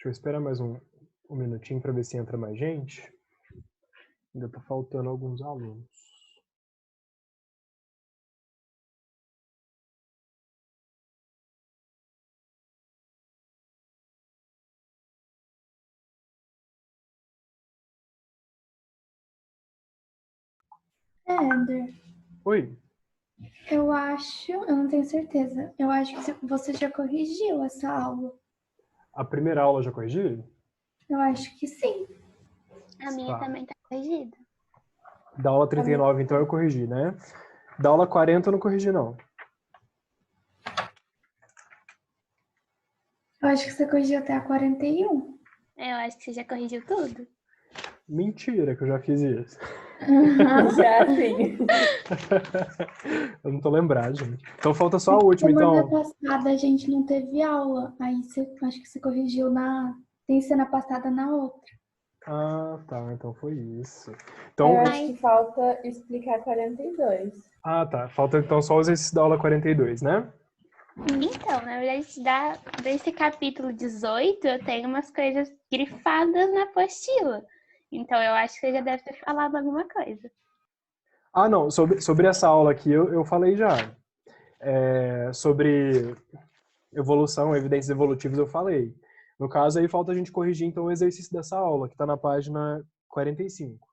Deixa eu esperar mais um minutinho para ver se entra mais gente. Ainda tá faltando alguns alunos. Éder, Oi, eu não tenho certeza. Eu acho que você já corrigiu essa aula. a primeira aula já corrigi? Eu acho que sim. A minha Tá. também tá corrigida. Da aula 39, então eu corrigi, né? Da aula 40 eu não corrigi, não. Eu acho que você corrigiu até a 41. Eu acho que você já corrigiu tudo. Mentira que eu já fiz isso. Já sim. Eu não tô lembrado, gente. Então falta só a última, Semana então. passada a gente não teve aula. Aí acho que você corrigiu tem semana passada na outra. Ah, tá. Então foi isso. Eu Então, acho que falta explicar 42. tá. Falta então só o exercício da aula 42, né? Então, na verdade, desse capítulo 18, eu tenho umas coisas grifadas na apostila. Então, eu acho que você já deve ter falado alguma coisa. Ah, não. Sobre essa aula aqui eu falei já. Sobre evolução, evidências evolutivas eu falei. No caso aí falta a gente corrigir então o exercício dessa aula, que está na página 45.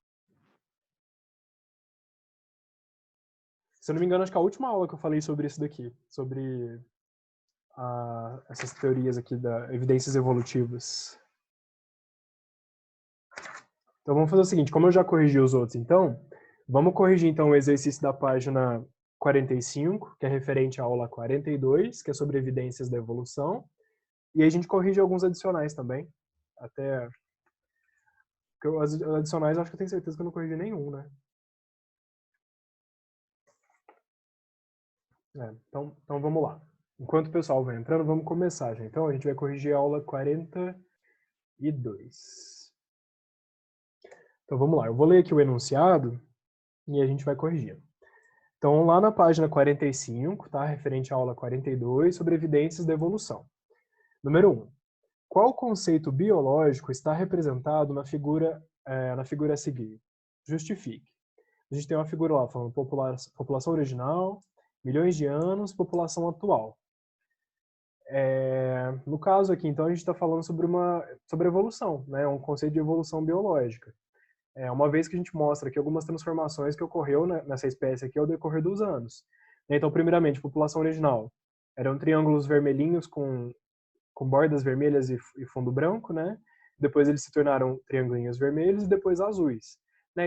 Se eu não me engano, acho que a última aula que eu falei sobre isso daqui, sobre essas teorias aqui da evidências evolutivas. Então vamos fazer o seguinte, como eu já corrigi os outros, então, vamos corrigir então o exercício da página 45, que é referente à aula 42, que é sobre evidências da evolução, e aí a gente corrige alguns adicionais também, até porque os adicionais acho que eu tenho certeza que eu não corrigi nenhum, né? Então vamos lá. Enquanto o pessoal vai entrando, vamos começar já. Então a gente vai corrigir a aula 42. Então vamos lá. Eu vou ler aqui o enunciado e a gente vai corrigir. Então lá na página 45, tá? Referente à aula 42, sobre evidências da evolução. Número 1. Qual conceito biológico está representado na figura a seguir? Justifique. A gente tem uma figura lá falando população original, milhões de anos, população atual. No caso aqui, então, a gente está falando sobre evolução, né? Um conceito de evolução biológica. Uma vez que a gente mostra aqui algumas transformações que ocorreu nessa espécie aqui ao decorrer dos anos. Então, primeiramente, população original. Eram triângulos vermelhinhos com bordas vermelhas e fundo branco, né? Depois eles se tornaram triangulinhos vermelhos e depois azuis.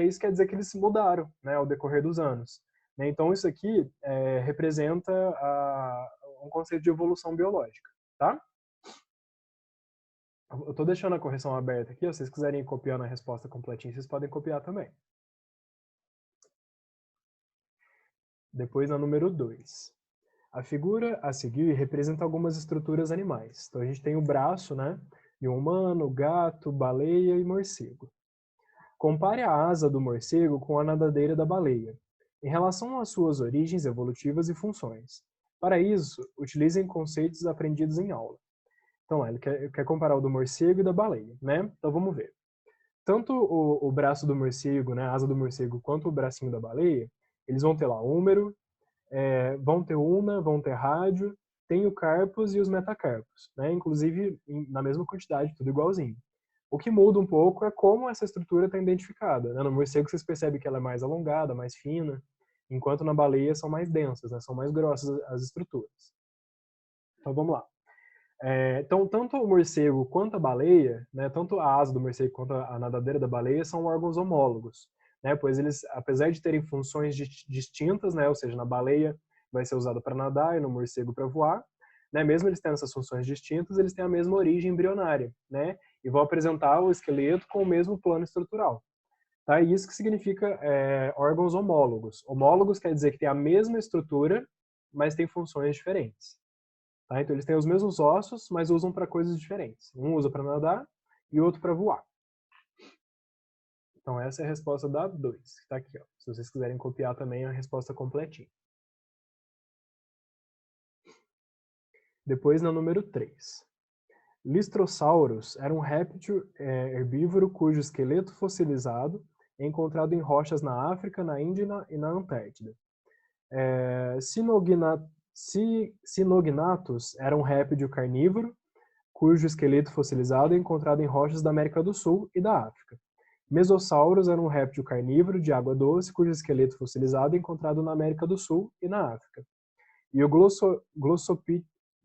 Isso quer dizer que eles se mudaram, né, ao decorrer dos anos. Então isso aqui representa um conceito de evolução biológica, tá? Eu estou deixando a correção aberta aqui, se vocês quiserem ir copiando a resposta completinha, vocês podem copiar também. Depois na número 2. A figura a seguir representa algumas estruturas animais. Então a gente tem o braço, né, de um humano, gato, baleia e morcego. Compare a asa do morcego com a nadadeira da baleia, em relação às suas origens evolutivas e funções. Para isso, utilizem conceitos aprendidos em aula. Então, ele quer comparar o do morcego e da baleia, né? Então, vamos ver. Tanto o braço do morcego, né, a asa do morcego, quanto o bracinho da baleia, eles vão ter lá húmero, vão ter ulna, vão ter rádio, tem o carpos e os metacarpos, né? Inclusive na mesma quantidade, tudo igualzinho. O que muda um pouco é como essa estrutura está identificada. Né? No morcego vocês percebem que ela é mais alongada, mais fina, enquanto na baleia são mais densas, né? São mais grossas as estruturas. Então vamos lá. Então, tanto o morcego quanto a baleia, né, tanto a asa do morcego quanto a nadadeira da baleia são órgãos homólogos, né, pois eles, apesar de terem funções distintas, né, ou seja, na baleia vai ser usado para nadar e no morcego para voar, né, mesmo eles tendo essas funções distintas, eles têm a mesma origem embrionária, né, e vão apresentar o esqueleto com o mesmo plano estrutural. Tá? E isso que significa órgãos homólogos. Homólogos quer dizer que tem a mesma estrutura, mas tem funções diferentes. Tá? Então eles têm os mesmos ossos, mas usam para coisas diferentes. Um usa para nadar e outro para voar. Então essa é a resposta da 2, que está aqui. Ó. Se vocês quiserem copiar também a resposta completinha. Depois na número 3. Listrosaurus era um réptil herbívoro cujo esqueleto fossilizado é encontrado em rochas na África, na Índia e na Antártida. Cinognathus era um réptil carnívoro cujo esqueleto fossilizado é encontrado em rochas da América do Sul e da África. Mesosaurus era um réptil carnívoro de água doce cujo esqueleto fossilizado é encontrado na América do Sul e na África. E o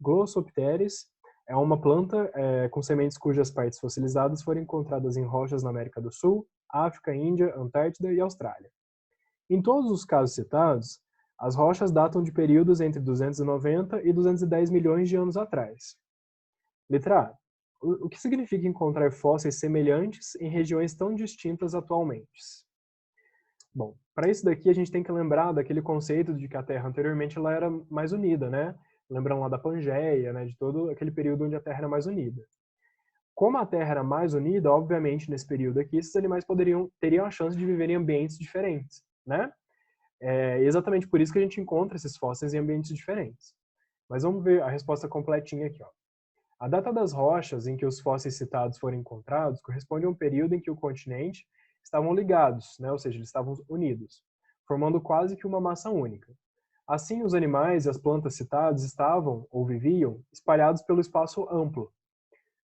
Glossopteris é uma planta com sementes cujas partes fossilizadas foram encontradas em rochas na América do Sul, África, Índia, Antártida e Austrália. Em todos os casos citados, as rochas datam de períodos entre 290 e 210 milhões de anos atrás. Letra A. O que significa encontrar fósseis semelhantes em regiões tão distintas atualmente? Bom, para isso daqui a gente tem que lembrar daquele conceito de que a Terra anteriormente ela era mais unida, né? Lembrando lá da Pangeia, né? De todo aquele período onde a Terra era mais unida. Como a Terra era mais unida, obviamente, nesse período aqui, esses animais teriam a chance de viver em ambientes diferentes, né? É exatamente por isso que a gente encontra esses fósseis em ambientes diferentes. Mas vamos ver a resposta completinha aqui, ó. A data das rochas em que os fósseis citados foram encontrados corresponde a um período em que o continente estavam ligados, né? Ou seja, eles estavam unidos, formando quase que uma massa única. Assim, os animais e as plantas citados estavam, ou viviam, espalhados pelo espaço amplo.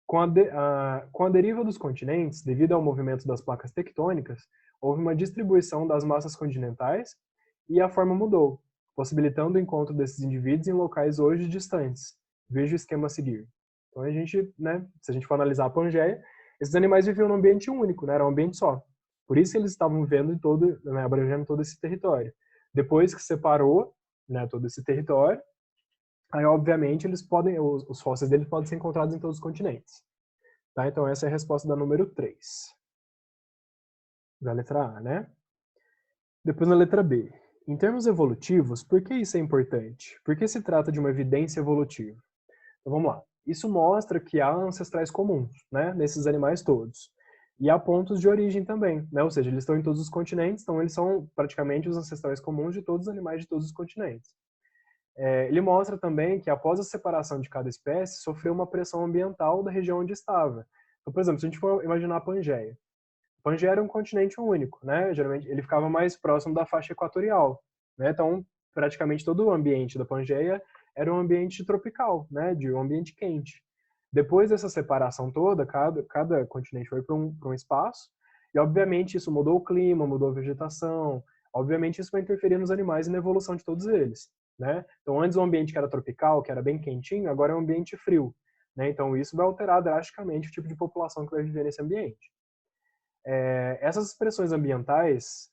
Com a deriva dos continentes, devido ao movimento das placas tectônicas, houve uma distribuição das massas continentais e a forma mudou, possibilitando o encontro desses indivíduos em locais hoje distantes. Veja o esquema a seguir. Então, a gente, né, se a gente for analisar a Pangeia, esses animais viviam num ambiente único, né, era um ambiente só. Por isso eles estavam vivendo em todo, né, abrangendo todo esse território. Depois que separou, né, todo esse território, aí obviamente os fósseis deles podem ser encontrados em todos os continentes. Tá? Então essa é a resposta da número 3. Da letra A, né? Depois na letra B. Em termos evolutivos, por que isso é importante? Por que se trata de uma evidência evolutiva? Então vamos lá. Isso mostra que há ancestrais comuns, né, nesses animais todos. E há pontos de origem também, né? Ou seja, eles estão em todos os continentes, então eles são praticamente os ancestrais comuns de todos os animais de todos os continentes. Ele mostra também que após a separação de cada espécie, sofreu uma pressão ambiental da região onde estava. Então, por exemplo, se a gente for imaginar a Pangeia. A Pangeia era um continente único, né? Geralmente ele ficava mais próximo da faixa equatorial, né? Então, praticamente todo o ambiente da Pangeia era um ambiente tropical, né? De um ambiente quente. Depois dessa separação toda, cada continente foi para um espaço, e obviamente isso mudou o clima, mudou a vegetação, obviamente isso vai interferir nos animais e na evolução de todos eles, né? Então antes o ambiente que era tropical, que era bem quentinho, agora é um ambiente frio, né? Então isso vai alterar drasticamente o tipo de população que vai viver nesse ambiente. Essas expressões ambientais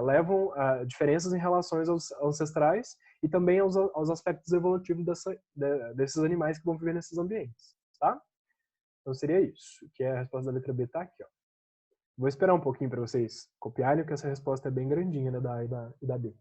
levam a diferenças em relação aos ancestrais e também aos aspectos evolutivos desses animais que vão viver nesses ambientes, tá? Então seria isso, que a resposta da letra B tá aqui, ó. Vou esperar um pouquinho para vocês copiarem, porque essa resposta é bem grandinha, né, da A e da B.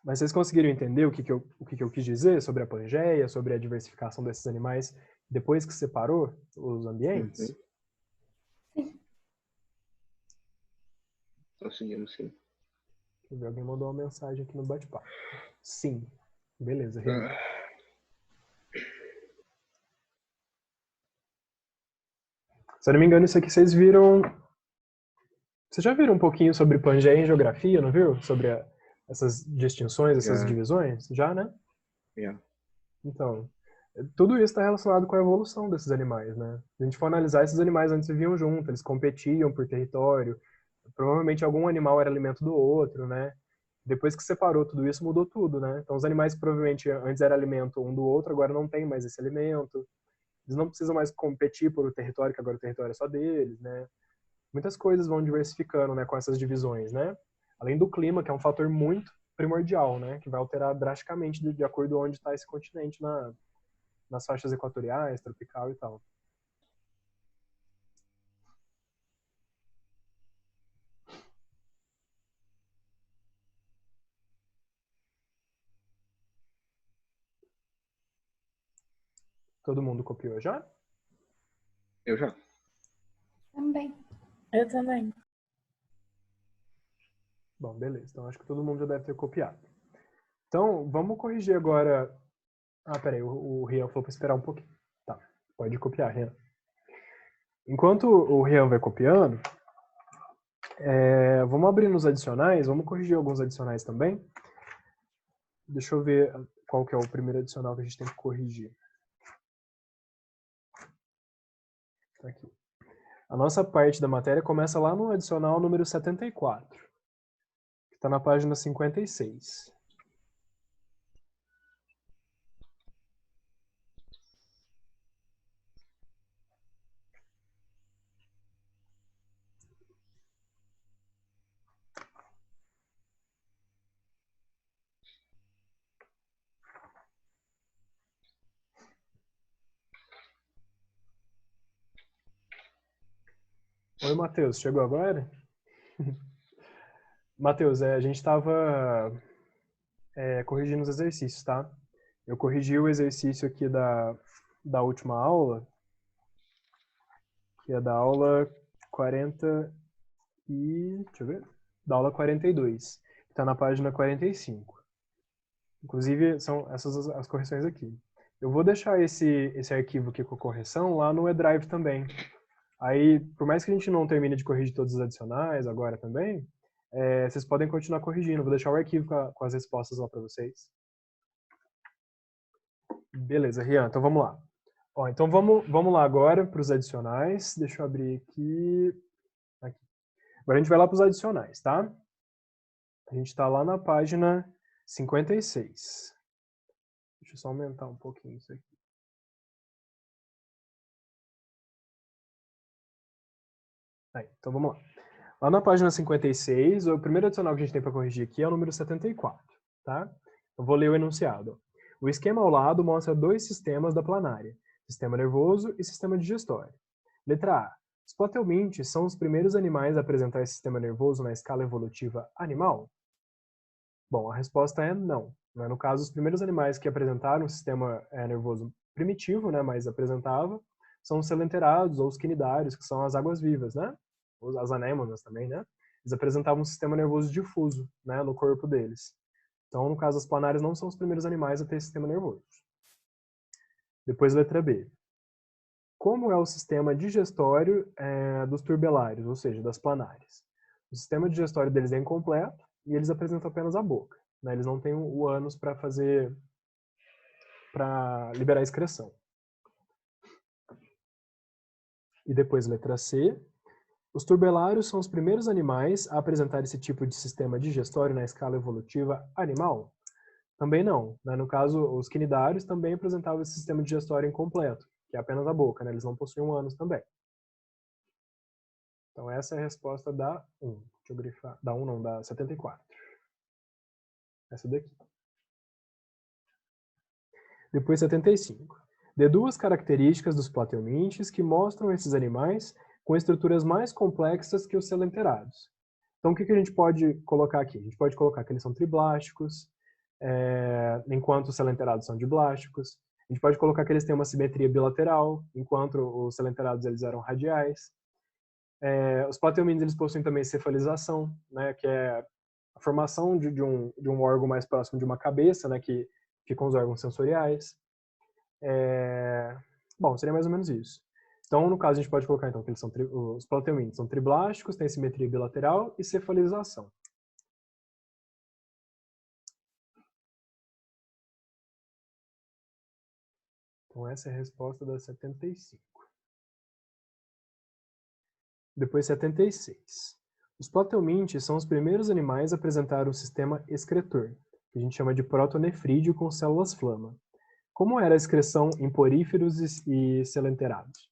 Mas vocês conseguiram entender o que eu quis dizer sobre a Pangeia, sobre a diversificação desses animais depois que separou os ambientes? Sim. Conseguimos, sim. Alguém mandou uma mensagem aqui no bate-papo. Sim. Beleza, Se eu não me engano, isso aqui vocês viram... Vocês já viram um pouquinho sobre Pangeia em geografia, não viu? Sobre essas distinções, essas divisões? Já, né? Yeah. Então, tudo isso está relacionado com a evolução desses animais, né? Se a gente for analisar, esses animais antes viviam juntos, eles competiam por território, provavelmente algum animal era alimento do outro, né? Depois que separou tudo isso, mudou tudo, né? Então os animais que provavelmente antes era alimento um do outro, agora não tem mais esse alimento. Eles não precisam mais competir por o território, que agora o território é só deles, né? Muitas coisas vão diversificando, né, com essas divisões, né? Além do clima, que é um fator muito primordial, né? Que vai alterar drasticamente de acordo com onde está esse continente nas faixas equatoriais, tropical e tal. Todo mundo copiou já? Eu já. Também. Eu também. Bom, beleza. Então acho que todo mundo já deve ter copiado. Então, vamos corrigir agora. Ah, peraí, o Rian falou para esperar um pouquinho. Tá, pode copiar, Rian. Enquanto o Rian vai copiando, vamos abrir nos adicionais, vamos corrigir alguns adicionais também. Deixa eu ver qual que é o primeiro adicional que a gente tem que corrigir. Tá aqui. A nossa parte da matéria começa lá no adicional número 74, que está na página 56. Oi, Matheus, chegou agora? Matheus, a gente estava corrigindo os exercícios, tá? Eu corrigi o exercício aqui da última aula, que é da aula 40 e... deixa eu ver. Da aula 42, que está na página 45. Inclusive, são essas as correções aqui. Eu vou deixar esse arquivo aqui com a correção lá no eDrive também. Aí, por mais que a gente não termine de corrigir todos os adicionais agora também, vocês podem continuar corrigindo. Vou deixar o arquivo com as respostas lá para vocês. Beleza, Rian, então vamos lá. Ó, então vamos lá agora para os adicionais. Deixa eu abrir aqui. Agora a gente vai lá para os adicionais, tá? A gente está lá na página 56. Deixa eu só aumentar um pouquinho isso aqui. Aí, então vamos lá. Lá na página 56, o primeiro adicional que a gente tem para corrigir aqui é o número 74, tá? Eu vou ler o enunciado. O esquema ao lado mostra dois sistemas da planária, sistema nervoso e sistema digestório. Letra A. Os platelmintes são os primeiros animais a apresentar esse sistema nervoso na escala evolutiva animal? Bom, a resposta é não. No caso, os primeiros animais que apresentaram um sistema nervoso primitivo, né, mas apresentava, são os selenterados ou os quinidários, que são as águas-vivas, né? As anêmonas também, né? Eles apresentavam um sistema nervoso difuso, né, no corpo deles. Então, no caso, as planárias não são os primeiros animais a ter sistema nervoso. Depois, letra B. Como é o sistema digestório dos turbelários, ou seja, das planárias? O sistema digestório deles é incompleto e eles apresentam apenas a boca, né? Eles não têm o ânus para liberar a excreção. E depois, letra C. Os turbelários são os primeiros animais a apresentar esse tipo de sistema digestório na escala evolutiva animal? Também não. Né? No caso, os quinidários também apresentavam esse sistema digestório incompleto, que é apenas a boca, né? Eles não possuem um ânus também. Então essa é a resposta da 1. Deixa eu grifar. Da 1 não, da 74. Essa daqui. Depois 75. Dê duas características dos platelmintes que mostram esses animais com estruturas mais complexas que os selenterados. Então, o que a gente pode colocar aqui? A gente pode colocar que eles são triblásticos, enquanto os selenterados são diblásticos. A gente pode colocar que eles têm uma simetria bilateral, enquanto os selenterados eles eram radiais. Os platelmintes eles possuem também cefalização, né, que é a formação de um órgão mais próximo de uma cabeça, né, que ficam os órgãos sensoriais. Bom, seria mais ou menos isso. Então, no caso, a gente pode colocar então, que eles são os platelmintes são triblásticos, têm simetria bilateral e cefalização. Então, essa é a resposta da 75. Depois, 76. Os platelmintes são os primeiros animais a apresentar um sistema excretor, que a gente chama de protonefrídeo com células flama. Como era a excreção em poríferos e selenterados?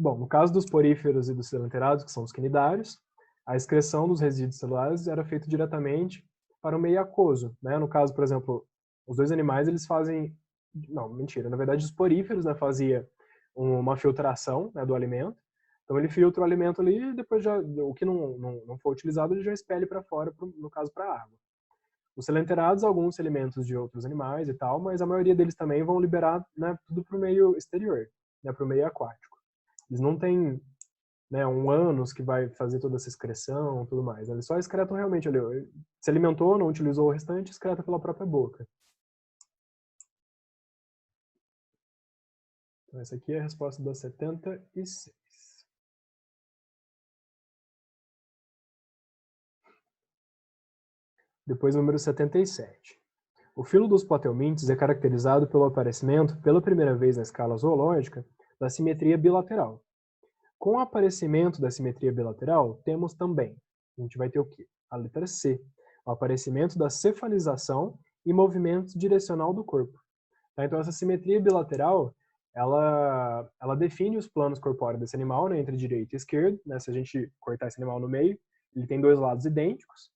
Bom, no caso dos poríferos e dos selenterados, que são os quinidários, a excreção dos resíduos celulares era feita diretamente para o meio aquoso, né? No caso, por exemplo, os dois animais, eles fazem... Não, mentira. Na verdade, os poríferos, né, fazia uma filtração, né, do alimento. Então, ele filtra o alimento ali e depois o que não for utilizado, ele já expele para fora, no caso, para a água. Os selenterados, alguns se alimentam de outros animais e tal, mas a maioria deles também vão liberar, né, tudo para o meio exterior, né, para o meio aquático. Eles não têm né, um ânus que vai fazer toda essa excreção, tudo mais. Eles só excretam realmente ali, se alimentou, não utilizou o restante, excreta pela própria boca. Então essa aqui é a resposta da 76. Depois o número 77. O filo dos plateumintes é caracterizado pelo aparecimento, pela primeira vez na escala zoológica, da simetria bilateral. Com o aparecimento da simetria bilateral, temos também, a gente vai ter o quê? A letra C, o aparecimento da cefalização e movimento direcional do corpo. Tá? Então essa simetria bilateral, ela define os planos corpóreos desse animal, né, entre direito e esquerdo, né, se a gente cortar esse animal no meio, ele tem dois lados idênticos,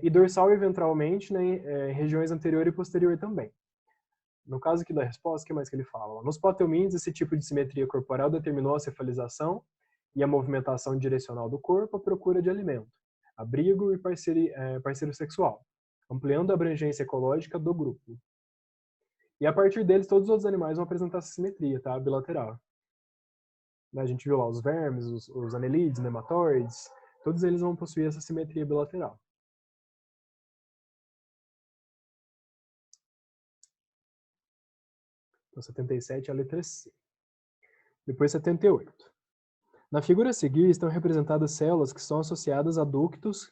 e dorsal e ventralmente, né, em regiões anterior e posterior também. No caso aqui da resposta, o que mais que ele fala? Nos plateumintes, esse tipo de simetria corporal determinou a cefalização e a movimentação direcional do corpo à procura de alimento, abrigo e parceiro sexual, ampliando a abrangência ecológica do grupo. E a partir deles, todos os outros animais vão apresentar essa simetria, tá? Bilateral. A gente viu lá os vermes, os anelídeos, nematóides, todos eles vão possuir essa simetria bilateral. Então, 77 é a letra C. Depois, 78. Na figura a seguir estão representadas células que são associadas a ductos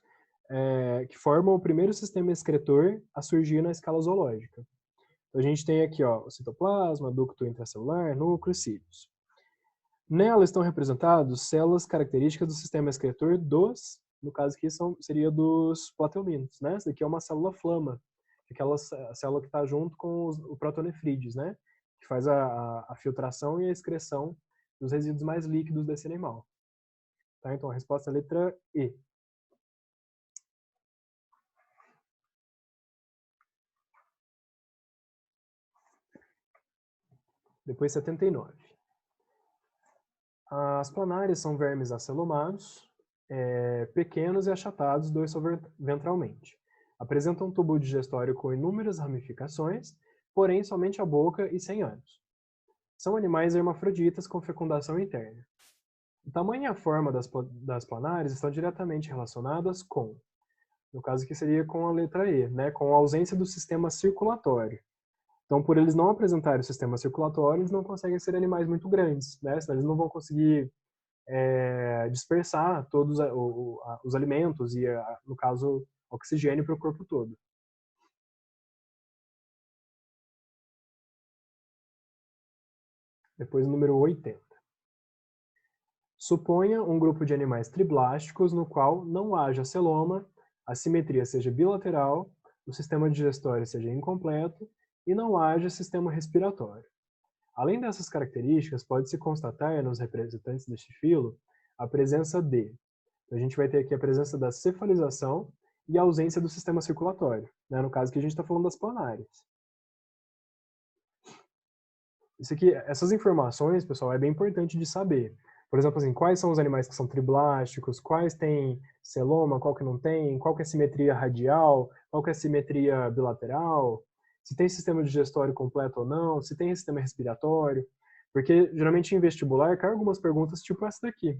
que formam o primeiro sistema excretor a surgir na escala zoológica. Então, a gente tem aqui o citoplasma, ducto intracelular, núcleo e cílios. Nela estão representadas células características do sistema excretor no caso aqui seria dos plateumintes, né? Essa daqui é uma célula flama, aquela célula que está junto com o protonefrides, né? Que faz a filtração e a excreção dos resíduos mais líquidos desse animal. Tá? Então a resposta é a letra E. Depois 79. As planárias são vermes acelomados, pequenos e achatados dorsoventralmente. Apresentam um tubo digestório com inúmeras ramificações, porém somente a boca e sem ânus. São animais hermafroditas com fecundação interna. O tamanho e a forma das planárias estão diretamente relacionadas com, no caso aqui seria com a letra E, né, com a ausência do sistema circulatório. Então, por eles não apresentarem o sistema circulatório, eles não conseguem ser animais muito grandes, né, senão eles não vão conseguir dispersar todos os alimentos e, no caso, oxigênio para o corpo todo. Depois o número 80. Suponha um grupo de animais triblásticos no qual não haja celoma, a simetria seja bilateral, o sistema digestório seja incompleto e não haja sistema respiratório. Além dessas características, pode-se constatar nos representantes deste filo a presença de, a gente vai ter aqui a presença da cefalização e a ausência do sistema circulatório, né? No caso que a gente está falando das planárias. Isso aqui, essas informações, pessoal, é bem importante de saber. Por exemplo, assim, quais são os animais que são triblásticos, quais têm celoma, qual que não tem, qual que é a simetria radial, qual que é a simetria bilateral, se tem sistema digestório completo ou não, se tem sistema respiratório. Porque, geralmente, em vestibular, cai algumas perguntas tipo essa daqui,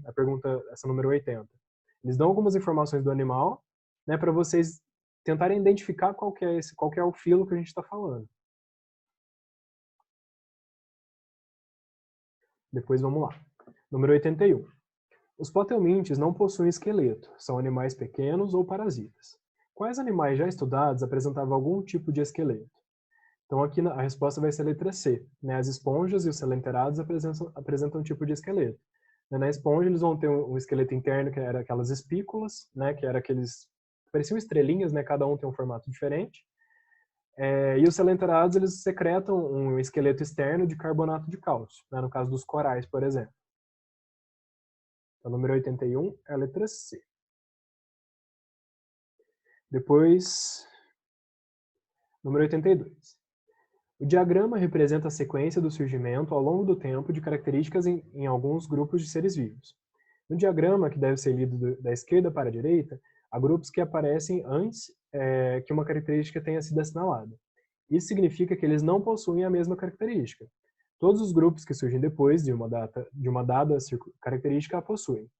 essa número 80. Eles dão algumas informações do animal, né, para vocês tentarem identificar qual que é o filo que a gente está falando. Depois vamos lá. Número 81. Os plateumintes não possuem esqueleto, são animais pequenos ou parasitas. Quais animais já estudados apresentavam algum tipo de esqueleto? Então aqui a resposta vai ser a letra C. Né? As esponjas e os selenterados apresentam um tipo de esqueleto. Na esponja eles vão ter um esqueleto interno que era aquelas espículas, né? Que era aqueles pareciam estrelinhas, né? Cada um tem um formato diferente. E os selenterados eles secretam um esqueleto externo de carbonato de cálcio, né? No caso dos corais, por exemplo. Então, número 81 é a letra C. Depois, número 82. O diagrama representa a sequência do surgimento ao longo do tempo de características em alguns grupos de seres vivos. No diagrama, que deve ser lido da esquerda para a direita, há grupos que aparecem antes que uma característica tenha sido assinalada. Isso significa que eles não possuem a mesma característica. Todos os grupos que surgem depois de uma dada característica a possuem.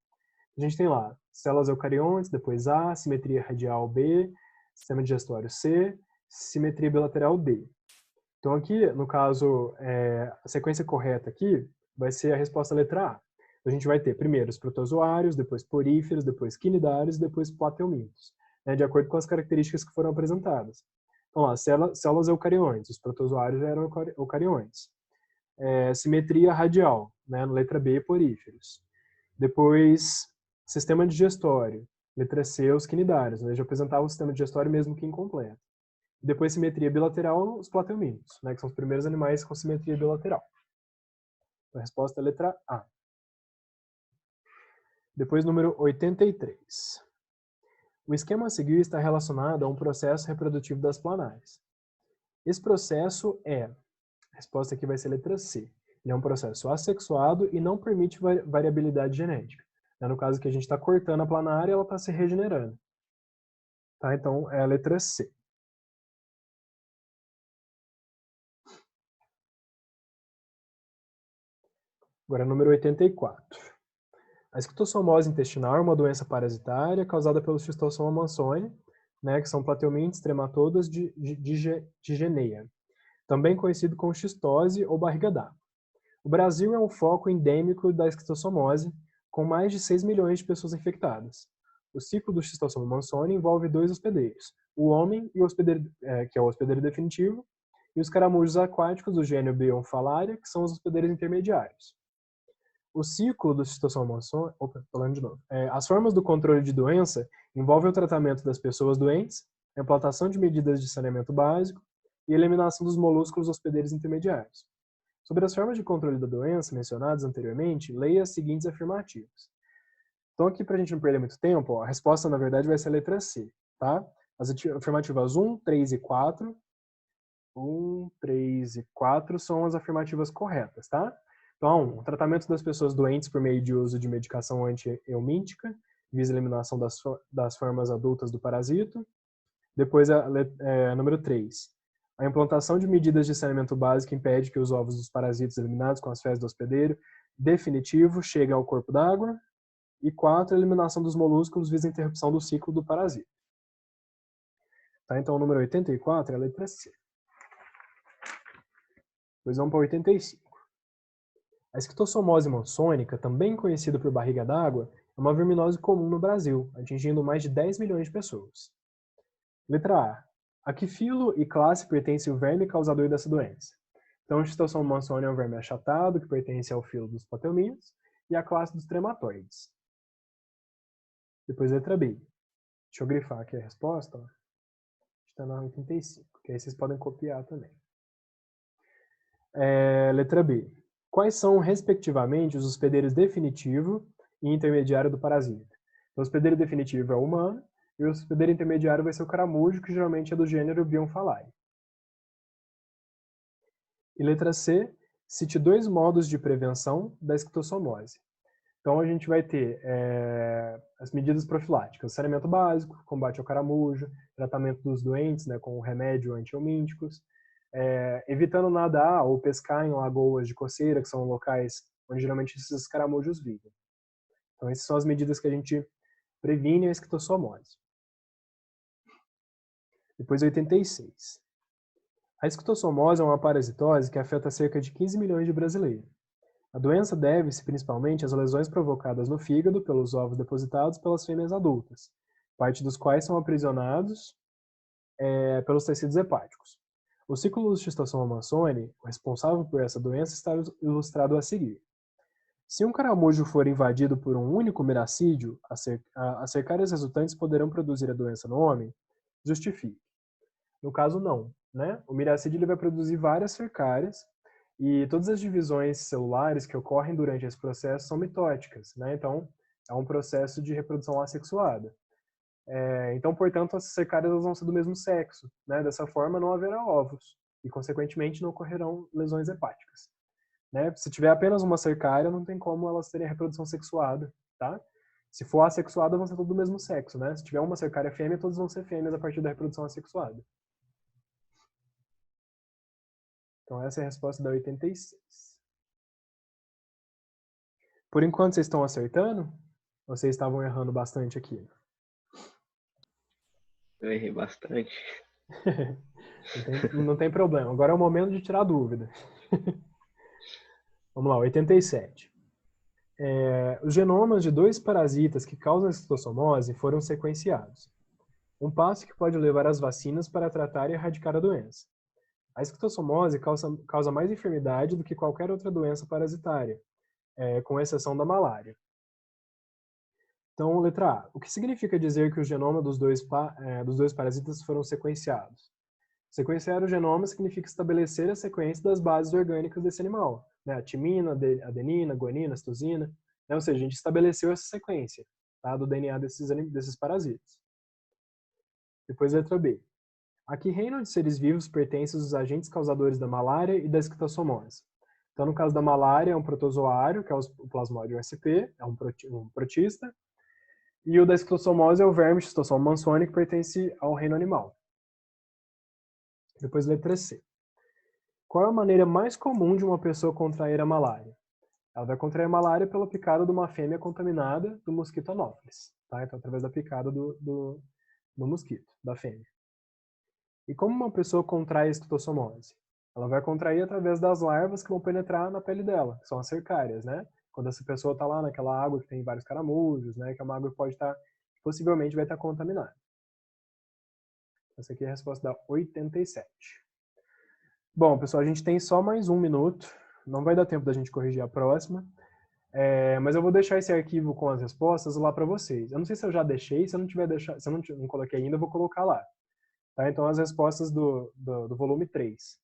A gente tem lá células eucariontes, depois A, simetria radial B, sistema digestório C, simetria bilateral D. Então aqui, no caso, a sequência correta aqui vai ser a resposta letra A. A gente vai ter primeiro os protozoários, depois poríferos, depois quinidários e depois plateumintos, né, de acordo com as características que foram apresentadas. Então lá, células eucariontes, os protozoários eram eucariontes. Simetria radial, né, letra B, poríferos. Depois, sistema digestório, letra C, os quinidários, né, já apresentava o sistema digestório mesmo que incompleto. Depois, simetria bilateral, os plateumintos, né, que são os primeiros animais com simetria bilateral. A resposta é a letra A. Depois, número 83. O esquema a seguir está relacionado a um processo reprodutivo das planares. Esse processo a resposta aqui vai ser a letra C. Ele é um processo assexuado e não permite variabilidade genética. No caso que a gente está cortando a planária, ela está se regenerando. Tá? Então, é a letra C. Agora, número 84. A esquistossomose intestinal é uma doença parasitária causada pelo Schistosoma mansoni, né, que são plateumintes trematodas de Geneia, também conhecido como xistose ou barriga d'água. O Brasil é um foco endêmico da esquistossomose, com mais de 6 milhões de pessoas infectadas. O ciclo do Schistosoma mansoni envolve 2 hospedeiros, o homem, e o hospedeiro, que é o hospedeiro definitivo, e os caramujos aquáticos do gênero Bionfalaria, que são os hospedeiros intermediários. O ciclo do Schistosoma mansoni, falando de novo, as formas do controle de doença envolvem o tratamento das pessoas doentes, a implantação de medidas de saneamento básico e a eliminação dos molúsculos hospedeiros intermediários. Sobre as formas de controle da doença mencionadas anteriormente, leia as seguintes afirmativas. Então aqui, para a gente não perder muito tempo, a resposta na verdade vai ser a letra C, tá? As afirmativas 1, 3 e 4. 1, 3 e 4 são as afirmativas corretas, tá? Então, o tratamento das pessoas doentes por meio de uso de medicação anti-eumíntica visa a eliminação das formas adultas do parasito. Depois, número 3. A implantação de medidas de saneamento básico impede que os ovos dos parasitas eliminados com as fezes do hospedeiro definitivo cheguem ao corpo d'água. E 4. A eliminação dos molúsculos visa a interrupção do ciclo do parasita. Tá? Então, o número 84 é a letra C. Depois vamos para 85. A esquistossomose mansônica, também conhecida por barriga d'água, é uma verminose comum no Brasil, atingindo mais de 10 milhões de pessoas. Letra A. A que filo e classe pertence o verme causador dessa doença? Então, a Schistosoma mansoni é um verme achatado, que pertence ao filo dos plateumintos, e à classe dos trematoides. Depois, letra B. Deixa eu grifar aqui a resposta. Está na 85, que aí vocês podem copiar também. Letra B. Quais são, respectivamente, os hospedeiros definitivo e intermediário do parasita? O hospedeiro definitivo é o humano, e o hospedeiro intermediário vai ser o caramujo, que geralmente é do gênero Bionfalaria. E letra C, cite 2 modos de prevenção da esquistossomose. Então a gente vai ter as medidas profiláticas, saneamento básico, combate ao caramujo, tratamento dos doentes, né, com remédio anti-eumínticos, evitando nadar ou pescar em lagoas de coceira, que são locais onde geralmente esses caramujos vivem. Então essas são as medidas que a gente previne a esquistossomose. Depois 86. A esquistossomose é uma parasitose que afeta cerca de 15 milhões de brasileiros. A doença deve-se principalmente às lesões provocadas no fígado pelos ovos depositados pelas fêmeas adultas, parte dos quais são aprisionados pelos tecidos hepáticos. O ciclo do Schistosoma mansoni, o responsável por essa doença, está ilustrado a seguir. Se um caramujo for invadido por um único miracídio, as cercárias resultantes poderão produzir a doença no homem? Justifique. No caso, não. Né? O miracídio ele vai produzir várias cercárias e todas as divisões celulares que ocorrem durante esse processo são mitóticas. Né? Então, é um processo de reprodução assexuada. Então, portanto, as cercárias vão ser do mesmo sexo. Né? Dessa forma, não haverá ovos e, consequentemente, não ocorrerão lesões hepáticas. Né? Se tiver apenas uma cercária, não tem como elas terem reprodução sexuada. Tá? Se for assexuada, vão ser todos do mesmo sexo. Né? Se tiver uma cercária fêmea, todos vão ser fêmeas a partir da reprodução assexuada. Então, essa é a resposta da 86. Por enquanto, vocês estão acertando? Ou vocês estavam errando bastante aqui? Eu errei bastante. Não tem problema. Agora é o momento de tirar dúvida. Vamos lá, 87. Os genomas de 2 parasitas que causam a esquistossomose foram sequenciados. Um passo que pode levar às vacinas para tratar e erradicar a doença. A esquistossomose causa mais enfermidade do que qualquer outra doença parasitária, com exceção da malária. Então, letra A. O que significa dizer que o genoma dos dois parasitas foram sequenciados? Sequenciar o genoma significa estabelecer a sequência das bases orgânicas desse animal. Né? A timina, adenina, guanina, citosina. Né? Ou seja, a gente estabeleceu essa sequência, tá? Do DNA desses parasitas. Depois, letra B. A que reino de seres vivos pertencem os agentes causadores da malária e da esquistossomose? Então, no caso da malária, é um protozoário, que é o Plasmodium sp, é um protista. E o da esquistossomose é o verme Schistosoma mansoni, que pertence ao reino animal. Depois, letra C. Qual é a maneira mais comum de uma pessoa contrair a malária? Ela vai contrair a malária pela picada de uma fêmea contaminada do mosquito Anopheles. Tá? Então, através da picada do mosquito, da fêmea. E como uma pessoa contrai a esquistossomose? Ela vai contrair através das larvas que vão penetrar na pele dela, que são as cercárias, né? Quando essa pessoa está lá naquela água que tem vários caramujos, né? Que é uma água que pode estar, possivelmente vai estar contaminada. Essa aqui é a resposta da 87. Bom, pessoal, a gente tem só mais 1 minuto. Não vai dar tempo da gente corrigir a próxima. Mas eu vou deixar esse arquivo com as respostas lá para vocês. Eu não sei se eu já deixei, se eu não tiver deixado, se eu não coloquei ainda, eu vou colocar lá. Tá? Então, as respostas do volume 3.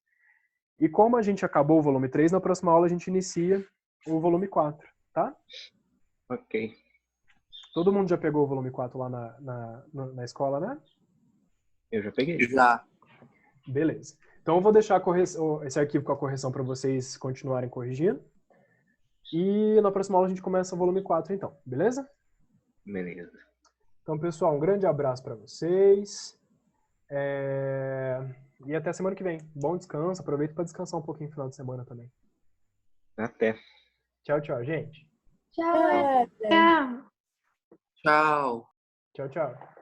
E como a gente acabou o volume 3, na próxima aula a gente inicia o volume 4, tá? Ok. Todo mundo já pegou o volume 4 lá na escola, né? Eu já peguei. Já. Beleza. Então eu vou deixar esse arquivo com a correção para vocês continuarem corrigindo. E na próxima aula a gente começa o volume 4, então. Beleza? Beleza. Então, pessoal, um grande abraço para vocês. E até semana que vem. Bom descanso. Aproveita para descansar um pouquinho no final de semana também. Até. Tchau, tchau, gente. Tchau. Tchau. Tchau. Tchau, tchau.